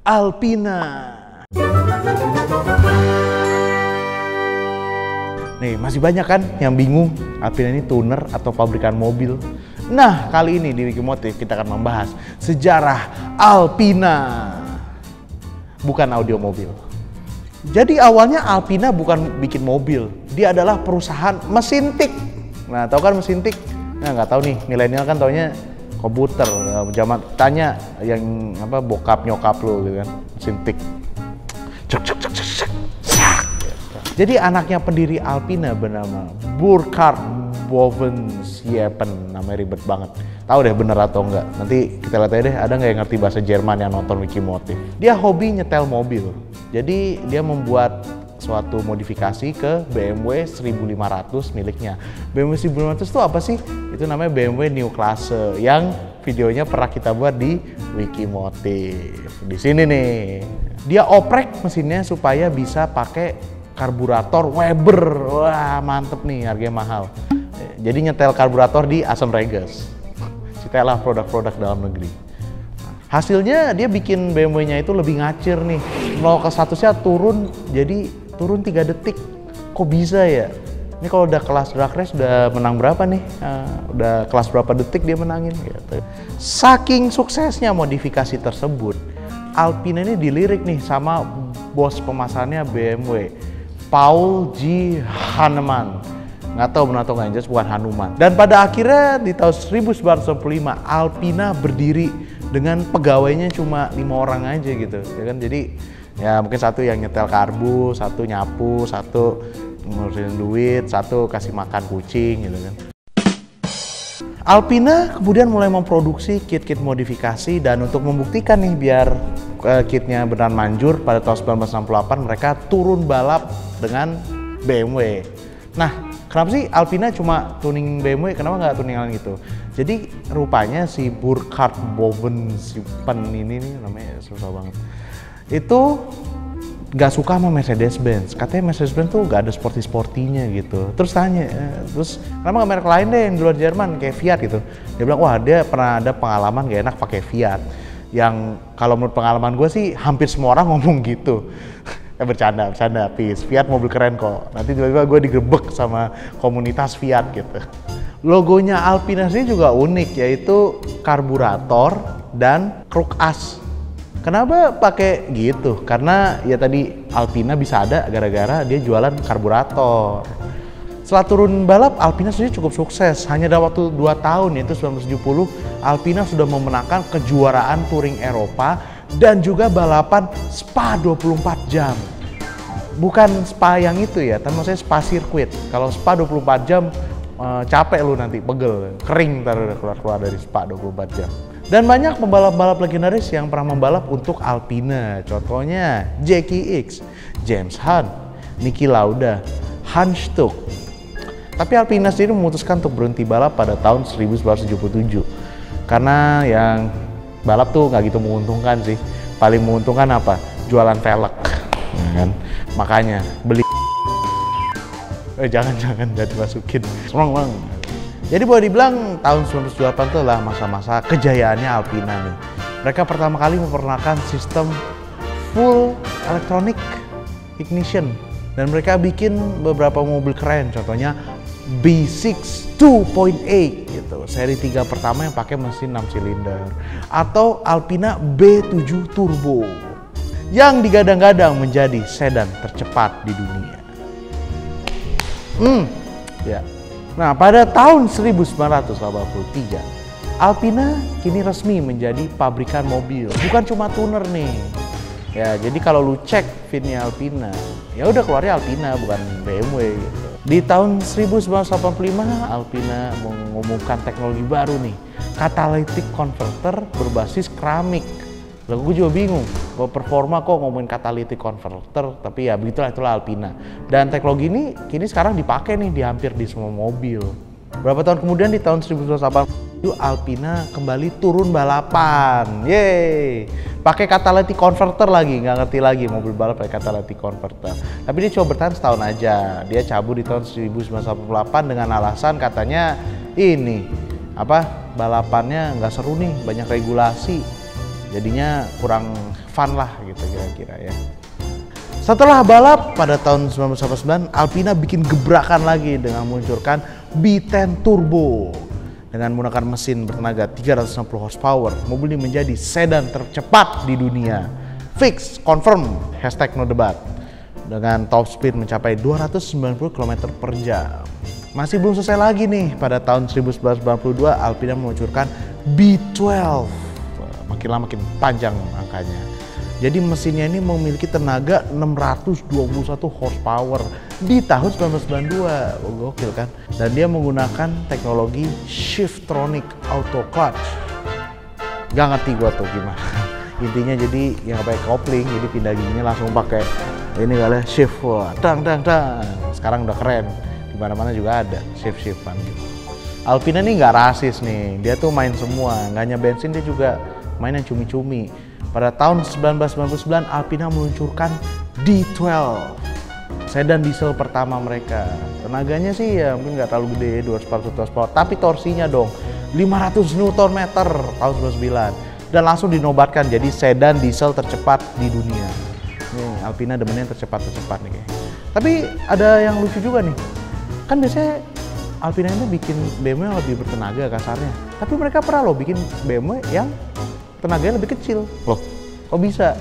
Alpina. Nih, masih banyak kan yang bingung Alpina ini tuner atau pabrikan mobil. Nah, kali ini di Wikimotif kita akan membahas sejarah Alpina. Bukan audio mobil. Jadi awalnya Alpina bukan bikin mobil, dia adalah perusahaan mesin tik. Nah, tahu kan mesin tik? Nah, nggak tahu nih, milenial kan taunya komputer. Zaman tanya yang apa bokap nyokap lo gitu kan, mesin tik. Cek cek cek cek cek. Jadi anaknya pendiri Alpina bernama Burkhard Bovensiepen, namanya ribet banget. Tahu deh bener atau enggak? Nanti kita lihat aja deh, ada nggak yang ngerti bahasa Jerman yang nonton Wikimotif. Dia hobi nyetel mobil. Jadi dia membuat suatu modifikasi ke BMW 1500 miliknya. BMW 1500 itu apa sih? Itu namanya BMW New Classe yang videonya pernah kita buat di Wikimotif. Di sini nih. Dia oprek mesinnya supaya bisa pakai karburator Weber. Wah, mantep nih, harganya mahal. Jadi nyetel karburator di asam regas. Citelah produk-produk dalam negeri. Hasilnya dia bikin BMW-nya itu lebih ngacir nih. 0 ke 100-nya turun, jadi turun 3 detik. Kok bisa ya? Ini kalau udah kelas drag race udah menang berapa nih? Udah kelas berapa detik dia menangin gitu. Saking suksesnya modifikasi tersebut, Alpina ini dilirik nih sama bos pemasarannya BMW, Paul G. Hahnemann. Nggak tahu benar atau nggak, jelas bukan Hanuman. Dan pada akhirnya di tahun 1995 Alpina berdiri dengan pegawainya cuma 5 orang aja gitu, ya kan? Jadi ya mungkin satu yang nyetel karbu, satu nyapu, satu ngurusin duit, satu kasih makan kucing gitu kan. Alpina kemudian mulai memproduksi kit-kit modifikasi, dan untuk membuktikan nih biar kitnya beneran manjur, pada tahun 1968 mereka turun balap dengan BMW. Nah, kenapa sih Alpina cuma tuning BMW, kenapa nggak tuning lain gitu? Jadi rupanya si Burkhard Bovensiepen ini nih, namanya susah banget, itu nggak suka sama Mercedes-Benz. Katanya Mercedes-Benz tuh nggak ada sporty-sportinya gitu. Terus tanya, terus kenapa nggak merek lain deh yang di luar Jerman kayak Fiat gitu? Dia bilang, wah dia pernah ada pengalaman gak enak pakai Fiat. Yang kalau menurut pengalaman gue sih hampir semua orang ngomong gitu. Bercanda, peace. Fiat mobil keren kok. Nanti tiba-tiba gue digerebek sama komunitas Fiat gitu. Logonya Alpina sendiri juga unik, yaitu karburator dan kruk as. Kenapa pakai gitu? Karena ya tadi Alpina bisa ada gara-gara dia jualan karburator. Setelah turun balap, Alpina sendiri cukup sukses. Hanya dalam waktu 2 tahun, yaitu 1970, Alpina sudah memenangkan kejuaraan touring Eropa dan juga balapan Spa 24 jam. Bukan Spa yang itu ya, tapi maksudnya Spa sirkuit. Kalau Spa 24 jam, capek lu nanti, pegel, kering ntar udah keluar-keluar dari Spa 24 jam. Dan banyak pembalap-balap legendaris yang pernah membalap untuk Alpina. Contohnya Jackie X, James Hunt, Niki Lauda, Hans Stuck. Tapi Alpina sendiri memutuskan untuk berhenti balap pada tahun 1977. Karena yang balap tuh nggak gitu menguntungkan sih. Paling menguntungkan apa? Jualan velg. Ya kan? Makanya beli jangan dimasukin. Jadi boleh dibilang tahun 1978 itu adalah masa-masa kejayaannya Alpina nih. Mereka pertama kali memperkenalkan sistem full electronic ignition, dan mereka bikin beberapa mobil keren, contohnya B6 2.8 gitu, seri 3 pertama yang pakai mesin 6 silinder, atau Alpina B7 Turbo yang digadang-gadang menjadi sedan tercepat di dunia. Ya. Nah, pada tahun 1983, Alpina kini resmi menjadi pabrikan mobil, bukan cuma tuner nih. Ya, jadi kalau lu cek VIN-nya Alpina, ya udah keluarnya Alpina, bukan BMW gitu. Di tahun 1985, Alpina mengumumkan teknologi baru nih, catalytic converter berbasis keramik. Lalu gue juga bingung, bahwa performa kok ngomongin catalytic converter, tapi ya begitulah, itulah Alpina. Dan teknologi ini kini sekarang dipakai nih di hampir di semua mobil. Berapa tahun kemudian di tahun 1980 Alpina kembali turun balapan, yeay, pakai catalytic converter lagi, nggak ngerti lagi mobil balap pakai catalytic converter. Tapi dia coba bertahan setahun aja, dia cabut di tahun 1988 dengan alasan katanya ini apa balapannya nggak seru nih, banyak regulasi. Jadinya kurang fun lah gitu kira-kira ya. Setelah balap pada tahun 1989, Alpina bikin gebrakan lagi dengan meluncurkan B10 Turbo. Dengan menggunakan mesin bertenaga 360 horsepower, mobil ini menjadi sedan tercepat di dunia. Fix, confirm, #no debat. Dengan top speed mencapai 290 km per jam. Masih belum selesai lagi nih, pada tahun 1992 Alpina meluncurkan B12. Makin lama makin panjang angkanya. Jadi mesinnya ini memiliki tenaga 621 horsepower di tahun 1992. Oh, gokil kan? Dan dia menggunakan teknologi Shiftronic Auto Clutch. Gak ngerti gua tuh gimana. Intinya jadi yang pakai kopling, jadi pindah giginya langsung pakai ini kali shift. Wah, dang. Sekarang udah keren. Di mana-mana juga ada shift-shiftan gitu. Alpina nih nggak rasis nih. Dia tuh main semua, nggak hanya bensin, dia juga main yang cumi-cumi. Pada tahun 1999, Alpina meluncurkan D12, sedan diesel pertama mereka. Tenaganya sih ya mungkin nggak terlalu gede, 240 horsepower, tapi torsinya dong 500 Nm tahun 1999. Dan langsung dinobatkan jadi sedan diesel tercepat di dunia. Nih, Alpina demennya tercepat nih. Tapi ada yang lucu juga nih. Kan biasanya Alpina ini bikin BMW yang lebih bertenaga kasarnya. Tapi mereka pernah loh bikin BMW yang tenaganya lebih kecil. Loh, kok bisa?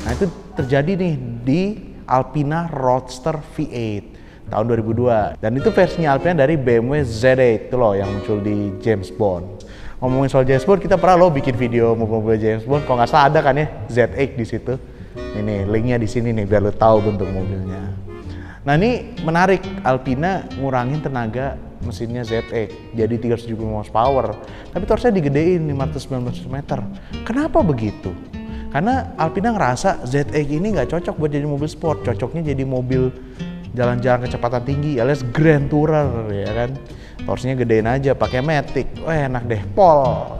Nah, itu terjadi nih di Alpina Roadster V8 tahun 2002. Dan itu versinya Alpina dari BMW Z8 itu loh yang muncul di James Bond. Ngomongin soal James Bond, kita pernah loh bikin video mobil-mobil James Bond. Kalau nggak salah ada kan ya Z8 di situ. Ini linknya di sini nih biar lo tahu bentuk mobilnya. Nah, ini menarik, Alpina ngurangin tenaga mesinnya Z8 jadi 375 horsepower, tapi torsinya digedein 519 Nm. Kenapa begitu? Karena Alpina ngerasa Z8 ini nggak cocok buat jadi mobil sport, cocoknya jadi mobil jalan-jalan kecepatan tinggi alias Grand Tourer ya kan. Torsinya gedein aja pakai Matic, enak deh, pol.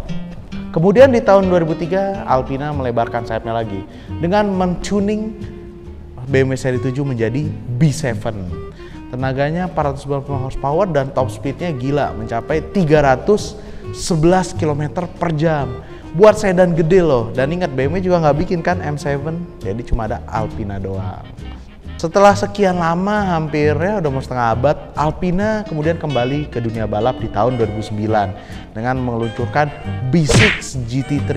Kemudian di tahun 2003 Alpina melebarkan sayapnya lagi dengan mentuning BMW seri 7 menjadi B7. Tenaganya 490 horsepower dan top speednya gila mencapai 311 km per jam. Buat sedan gede loh. Dan ingat BMW juga nggak bikin kan M7, jadi cuma ada Alpina doang. Setelah sekian lama, hampir ya udah mau setengah abad, Alpina kemudian kembali ke dunia balap di tahun 2009 dengan meluncurkan B6 GT3.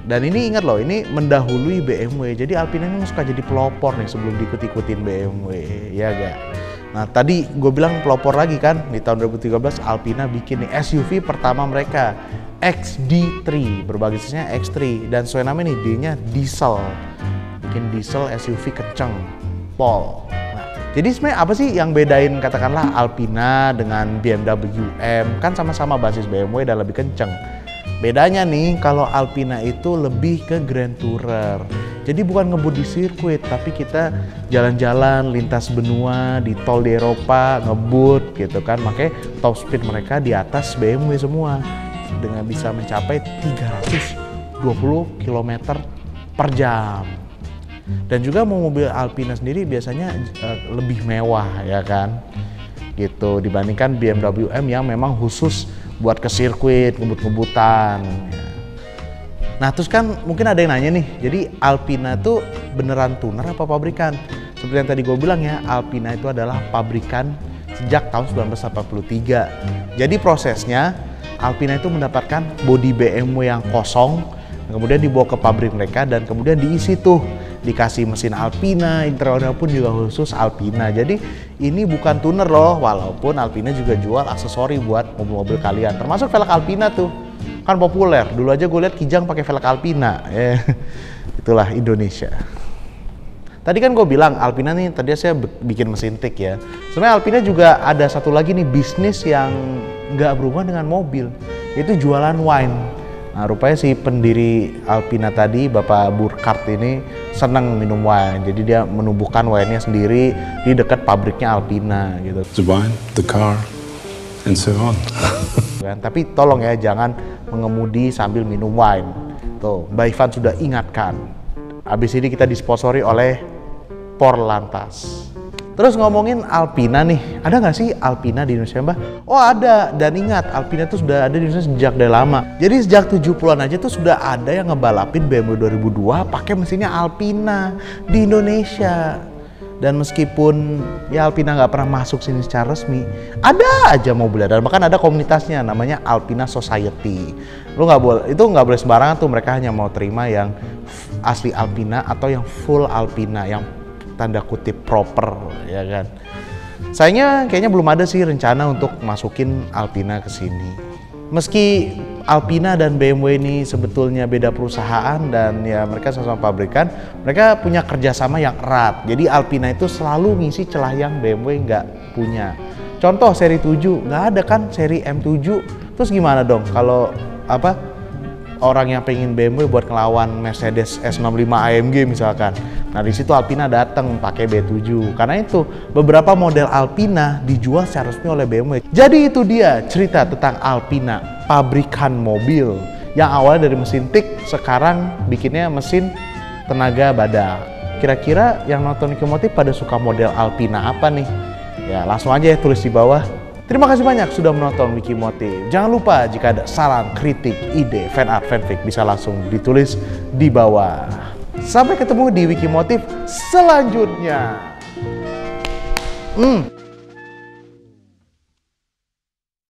Dan ini ingat loh, ini mendahului BMW. Jadi Alpina ini suka jadi pelopor nih sebelum diikut-ikutin BMW, ya gak? Nah tadi gue bilang pelopor lagi kan, di tahun 2013 Alpina bikin nih SUV pertama mereka, XD3, berbasisnya X3. Dan sesuai nama nih, D-nya diesel. Bikin diesel SUV kenceng, pol. Nah, jadi sebenarnya apa sih yang bedain katakanlah Alpina dengan BMW M? Kan sama-sama basis BMW dan lebih kenceng. Bedanya nih, kalau Alpina itu lebih ke Grand Tourer. Jadi bukan ngebut di sirkuit, tapi kita jalan-jalan lintas benua di tol di Eropa, ngebut gitu kan. Makanya top speed mereka di atas BMW semua. Dengan bisa mencapai 320 km per jam. Dan juga mobil Alpina sendiri biasanya lebih mewah ya kan. Gitu dibandingkan BMW M yang memang khusus buat ke sirkuit, ngebut-ngebutan. Nah terus kan mungkin ada yang nanya nih, jadi Alpina tuh beneran tuner apa pabrikan? Seperti yang tadi gue bilang ya, Alpina itu adalah pabrikan sejak tahun 1983. Jadi prosesnya, Alpina itu mendapatkan bodi BMW yang kosong, kemudian dibawa ke pabrik mereka dan kemudian diisi tuh, dikasih mesin Alpina, interiornya pun juga khusus Alpina. Jadi ini bukan tuner loh, walaupun Alpina juga jual aksesori buat mobil-mobil kalian, termasuk velg Alpina tuh kan populer. Dulu aja gue lihat Kijang pakai velg Alpina. Itulah Indonesia. Tadi kan gue bilang Alpina nih, tadi saya bikin mesin tik ya. Sebenarnya Alpina juga ada satu lagi nih bisnis yang nggak berhubungan dengan mobil, yaitu jualan wine. Nah, rupanya si pendiri Alpina tadi, Bapak Burkhardt ini senang minum wine. Jadi dia menumbuhkan wine-nya sendiri di dekat pabriknya Alpina gitu. The wine, the car, and so on. Tapi tolong ya, jangan mengemudi sambil minum wine. Tuh, Mbak Ivan sudah ingatkan. Habis ini kita disponsori oleh Porlantas. Terus ngomongin Alpina nih, ada nggak sih Alpina di Indonesia Mbah? Oh ada, dan ingat Alpina itu sudah ada di Indonesia sejak dari lama. Jadi sejak 70-an aja tuh sudah ada yang ngebalapin BMW 2002 pakai mesinnya Alpina di Indonesia. Dan meskipun ya Alpina nggak pernah masuk sini secara resmi, ada aja mobilnya, dan bahkan ada komunitasnya namanya Alpina Society. Lu nggak boleh, itu nggak boleh sembarangan tuh, mereka hanya mau terima yang asli Alpina atau yang full Alpina, yang tanda kutip proper, ya kan. Sayangnya kayaknya belum ada sih rencana untuk masukin Alpina ke sini. Meski Alpina dan BMW ini sebetulnya beda perusahaan dan ya mereka sama-sama pabrikan, mereka punya kerjasama yang erat. Jadi Alpina itu selalu ngisi celah yang BMW nggak punya. Contoh seri 7, nggak ada kan seri M7. Terus gimana dong kalau orang yang pengen BMW buat ngelawan Mercedes S65 AMG misalkan. Nah di situ Alpina datang pakai B7. Karena itu beberapa model Alpina dijual secara resmi oleh BMW. Jadi itu dia cerita tentang Alpina, pabrikan mobil yang awalnya dari mesin tik, sekarang bikinnya mesin tenaga badak. Kira-kira yang nonton Wikimotif pada suka model Alpina apa nih? Ya langsung aja ya tulis di bawah. Terima kasih banyak sudah menonton Wikimotif. Jangan lupa jika ada saran, kritik, ide, fan art, fanfic bisa langsung ditulis di bawah. Sampai ketemu di Wikimotif selanjutnya.